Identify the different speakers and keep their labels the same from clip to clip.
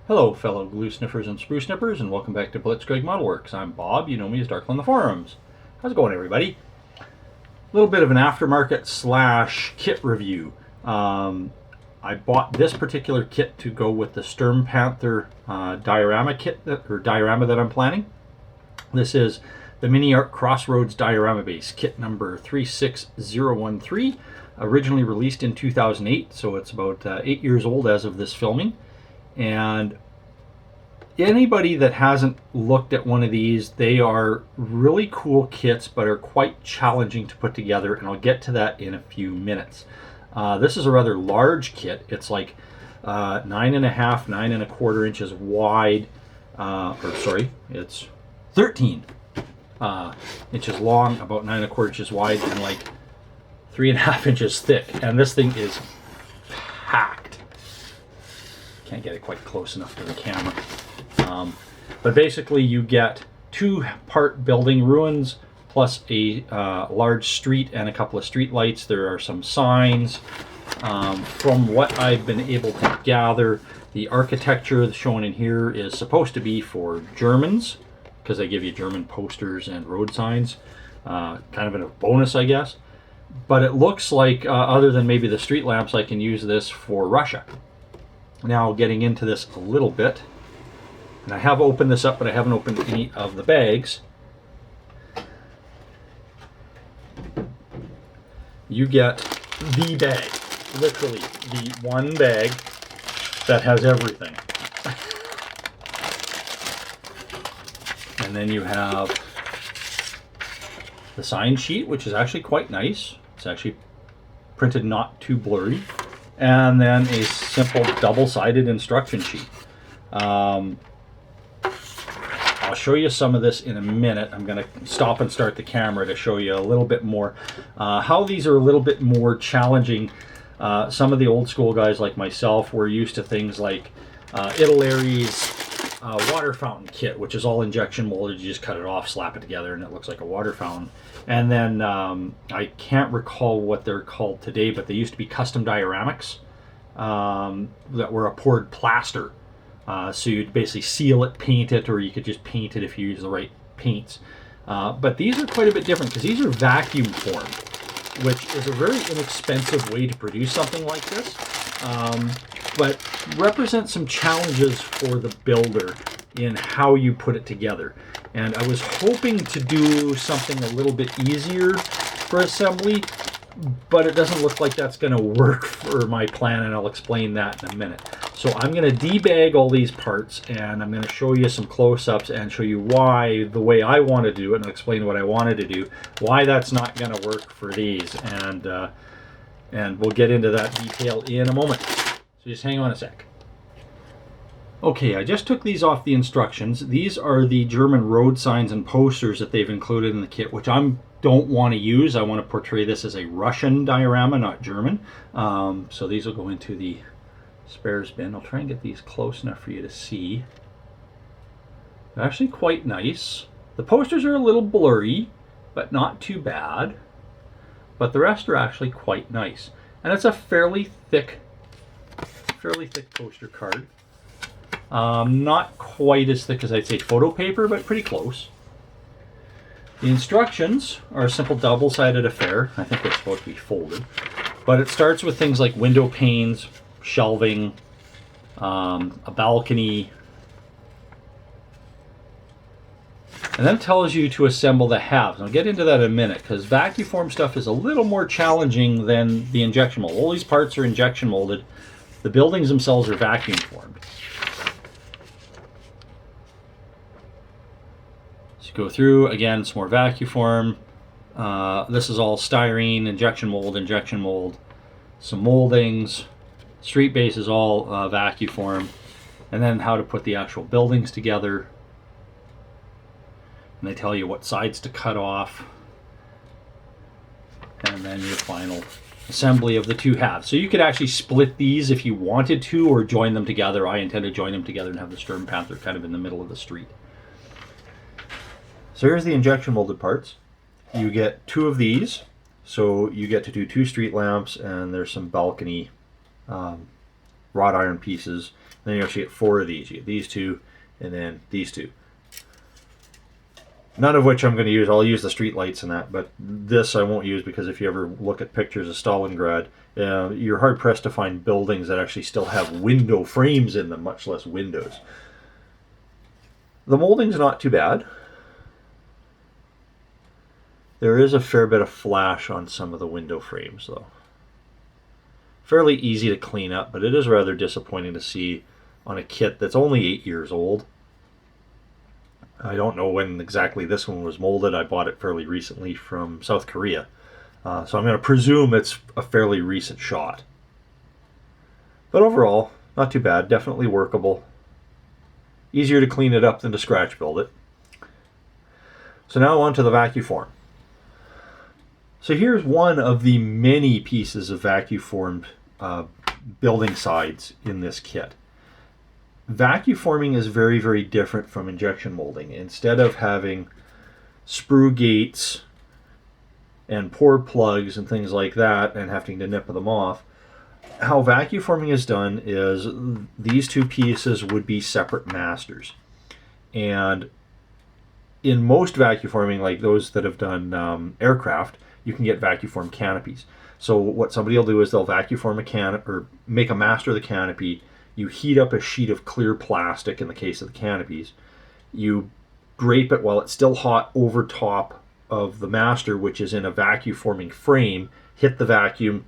Speaker 1: Hello, fellow glue sniffers and sprue snippers, and welcome back to Blitzkrieg Modelworks. I'm Bob. You know me as Darkle on the forums. How's it going, everybody? A little bit of an aftermarket slash kit review. I bought this particular kit to go with the Sturm Panther diorama kit diorama that I'm planning. This is the MiniArt Crossroads diorama base, kit number 36013, originally released in 2008, so it's about 8 years old as of this filming. And anybody that hasn't looked at one of these, they are really cool kits, but are quite challenging to put together, and I'll get to that in a few minutes. This is a rather large kit. It's like 9.5, 9.25 inches wide, it's 13 inches long, about 9.25 inches wide, and like 3.5 inches thick. And this thing is packed. Can't get it quite close enough to the camera. But basically you get 2-part building ruins plus a large street and a couple of street lights. There are some signs. From what I've been able to gather, the architecture shown in here is supposed to be for Germans, because they give you German posters and road signs. Kind of a bonus, I guess. But it looks like, other than maybe the street lamps, I can use this for Russia. Now, getting into this a little bit, and I have opened this up, but I haven't opened any of the bags. You get the bag, literally the one bag that has everything. And then you have the sign sheet, which is actually quite nice. It's actually printed not too blurry. And then a simple double-sided instruction sheet. I'll show you some of this in a minute. I'm going to stop and start the camera to show you a little bit more how these are a little bit more challenging. Some of the old school guys like myself were used to things like Italy's water fountain kit, which is all injection molded. You just cut it off, slap it together, and it looks like a water fountain. And then I can't recall what they're called today, but they used to be custom dioramics that were a poured plaster. So you'd basically seal it, paint it, or you could just paint it if you use the right paints. But these are quite a bit different because these are vacuum formed, which is a very inexpensive way to produce something like this. But represents some challenges for the builder in how you put it together. And I was hoping to do something a little bit easier for assembly, but it doesn't look like that's going to work for my plan, and I'll explain that in a minute. So I'm going to debag all these parts, and I'm going to show you some close-ups and show you why, the way I want to do it, and I'll explain what I wanted to do, why that's not going to work for these, and we'll get into that detail in a moment. So just hang on a sec. Okay, I just took these off the instructions. These are the German road signs and posters that they've included in the kit, which I don't want to use. I want to portray this as a Russian diorama, not German. So these will go into the spares bin. I'll try and get these close enough for you to see. They're actually quite nice. The posters are a little blurry, but not too bad. But the rest are actually quite nice. And it's a fairly thick poster card. Not quite as thick as I'd say photo paper, but pretty close. The instructions are a simple double-sided affair. I think they're supposed to be folded. But it starts with things like window panes, shelving, a balcony, and then it tells you to assemble the halves. I'll get into that in a minute, because vacuum form stuff is a little more challenging than the injection mold. All these parts are injection molded. The buildings themselves are vacuum formed. So go through, again, some more vacuum form. This is all styrene, injection mold, some moldings. Street base is all vacuum form. And then how to put the actual buildings together. And they tell you what sides to cut off. And then your final assembly of the two halves. So you could actually split these if you wanted to, or join them together. I intend to join them together and have the Sturm Panther kind of in the middle of the street. So here's the injection molded parts. You get 2 of these, so you get to do 2 street lamps, and there's some balcony wrought iron pieces. Then you actually get 4 of these. You get these 2, and then these 2. None of which I'm going to use. I'll use the street lights and that, but this I won't use, because if you ever look at pictures of Stalingrad, you're hard pressed to find buildings that actually still have window frames in them, much less windows. The molding's not too bad. There is a fair bit of flash on some of the window frames, though. Fairly easy to clean up, but it is rather disappointing to see on a kit that's only 8 years old. I don't know when exactly this one was molded. I bought it fairly recently from South Korea. So I'm going to presume it's a fairly recent shot. But overall, not too bad. Definitely workable. Easier to clean it up than to scratch build it. So now on to the vacuform. So here's one of the many pieces of vacuformed building sides in this kit. Vacuforming is very, very different from injection molding. Instead of having sprue gates and pour plugs and things like that and having to nip them off, how vacuforming is done is these 2 pieces would be separate masters. And in most vacuforming, like those that have done aircraft, you can get vacuform canopies. So what somebody will do is they'll vacuform a canopy, or make a master of the canopy. You heat up a sheet of clear plastic in the case of the canopies. You drape it while it's still hot over top of the master, which is in a vacuforming frame. Hit the vacuum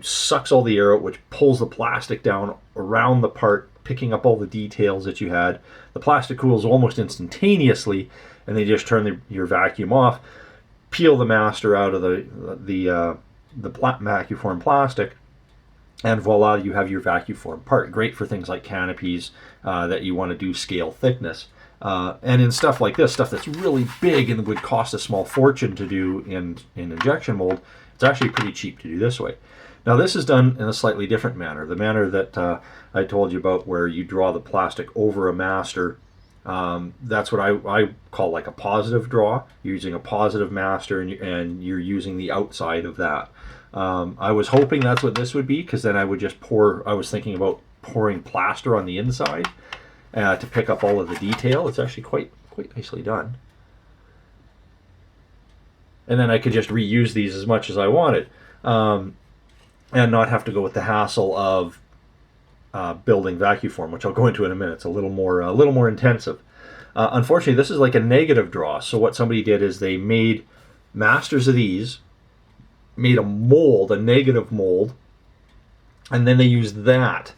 Speaker 1: sucks all the air out, which pulls the plastic down around the part, picking up all the details that you had. The plastic cools almost instantaneously, and then you just turn your vacuum off, peel the master out of the vacuform plastic, and voila, you have your vacuform part. Great for things like canopies that you want to do scale thickness. And in stuff like this, stuff that's really big and would cost a small fortune to do in injection mold, it's actually pretty cheap to do this way. Now this is done in a slightly different manner. The manner that I told you about, where you draw the plastic over a master, that's what I call like a positive draw. You're using a positive master, and you're using the outside of that. I was hoping that's what this would be, because then I would just I was thinking about pouring plaster on the inside to pick up all of the detail. It's actually quite nicely done. And then I could just reuse these as much as I wanted, and not have to go with the hassle of building vacuform, which I'll go into in a minute. It's a little more intensive. Unfortunately, this is like a negative draw. So what somebody did is they made masters of these, made a mold, a negative mold, and then they used that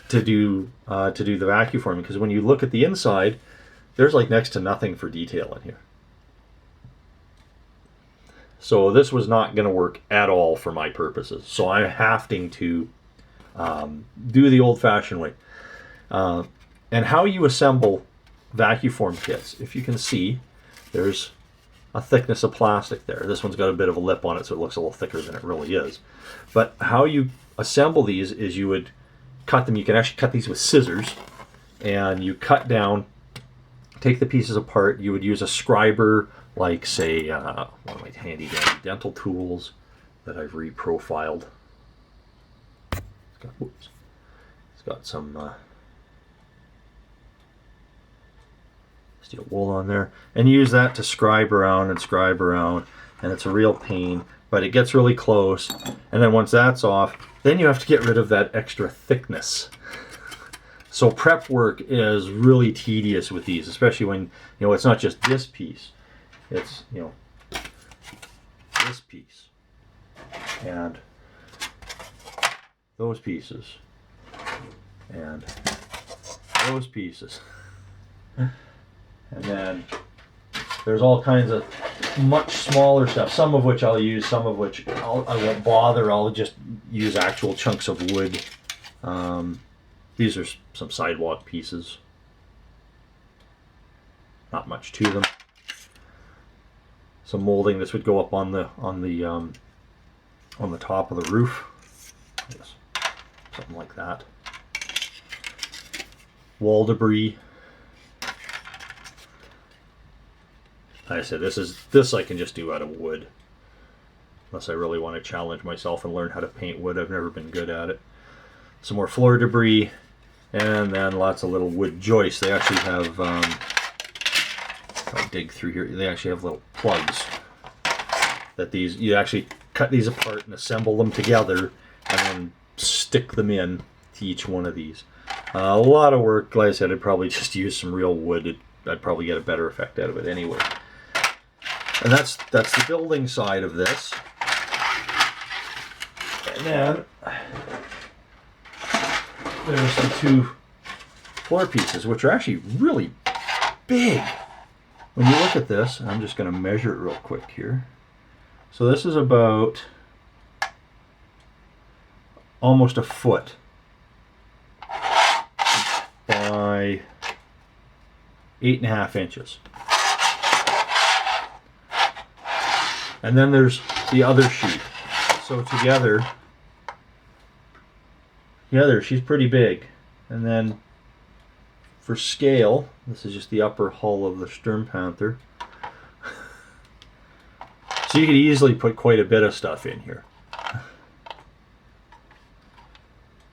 Speaker 1: to do the vacuforming. Because when you look at the inside, there's like next to nothing for detail in here. So this was not going to work at all for my purposes. So I'm having to do the old-fashioned way. And how you assemble vacuform kits, if you can see, there's a thickness of plastic there. This one's got a bit of a lip on it, so it looks a little thicker than it really is. But how you assemble these is you would cut them. You can actually cut these with scissors, and you cut down, take the pieces apart. You would use a scriber, like say one of my handy dandy dental tools that I've reprofiled. It's got some steel wool on there, and use that to scribe around, and it's a real pain, but it gets really close. And then once that's off, then you have to get rid of that extra thickness. So prep work is really tedious with these, especially when, it's not just this piece, it's, this piece and those pieces and those pieces. And then there's all kinds of much smaller stuff, some of which I'll use, some of which I won't bother. I'll just use actual chunks of wood. These are some sidewalk pieces. Not much to them. Some molding. This would go up on the top of the roof. Yes, something like that. Wall debris. Like I said, this I can just do out of wood, unless I really want to challenge myself and learn how to paint wood. I've never been good at it. some more floor debris, and then lots of little wood joists. They actually have, I'll dig through here, they actually have little plugs that these, you actually cut these apart and assemble them together and then stick them in to each one of these. A lot of work. Like I said, I'd probably just use some real wood. I'd probably get a better effect out of it anyway. And that's the building side of this. And then there's the two floor pieces, which are actually really big. When you look at this, I'm just going to measure it real quick here. So this is about almost a foot by 8.5 inches. And then there's the other sheet. So together she's pretty big. And then for scale, this is just the upper hull of the Sturm Panther. So you could easily put quite a bit of stuff in here.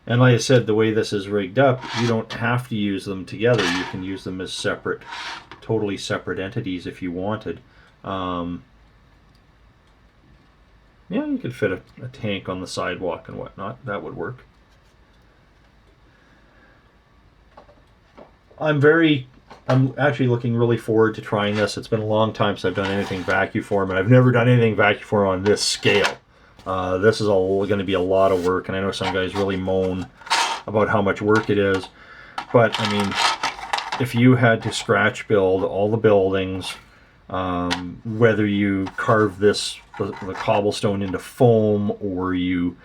Speaker 1: And like I said, the way this is rigged up, you don't have to use them together. You can use them as separate, totally separate entities if you wanted. Yeah, you could fit a tank on the sidewalk and whatnot. That would work. I'm actually looking really forward to trying this. It's been a long time since I've done anything vacuum form, and I've never done anything vacuum form on this scale. This is going to be a lot of work, and I know some guys really moan about how much work it is. But I mean, if you had to scratch build all the buildings, whether you carve the cobblestone into foam, or you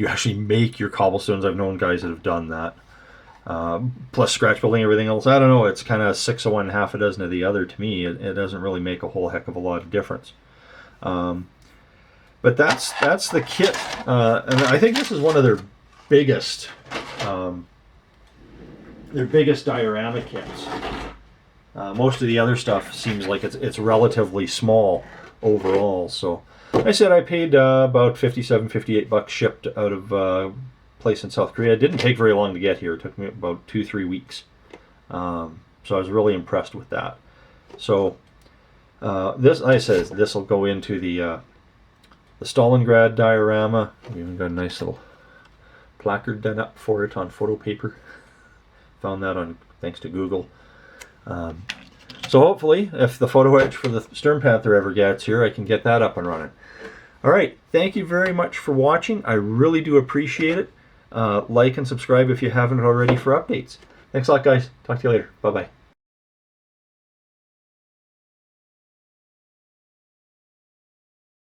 Speaker 1: actually make your cobblestones. I've known guys that have done that. Plus scratch building everything else. I don't know, it's kind of 6 of one, half a dozen of the other to me. It doesn't really make a whole heck of a lot of difference. But that's the kit. And I think this is one of their biggest diorama kits. Most of the other stuff seems like it's relatively small overall. So I said I paid about $58 shipped out of a place in South Korea. It didn't take very long to get here. It took me about 2-3 weeks. So I was really impressed with that. So this, like I said, this will go into the Stalingrad diorama. We even got a nice little placard done up for it on photo paper. Found that on thanks to Google. So hopefully, if the photo etch for the Sturm Panther ever gets here, I can get that up and running. All right, thank you very much for watching. I really do appreciate it. Like and subscribe if you haven't already for updates. Thanks a lot, guys. Talk to you later. Bye-bye.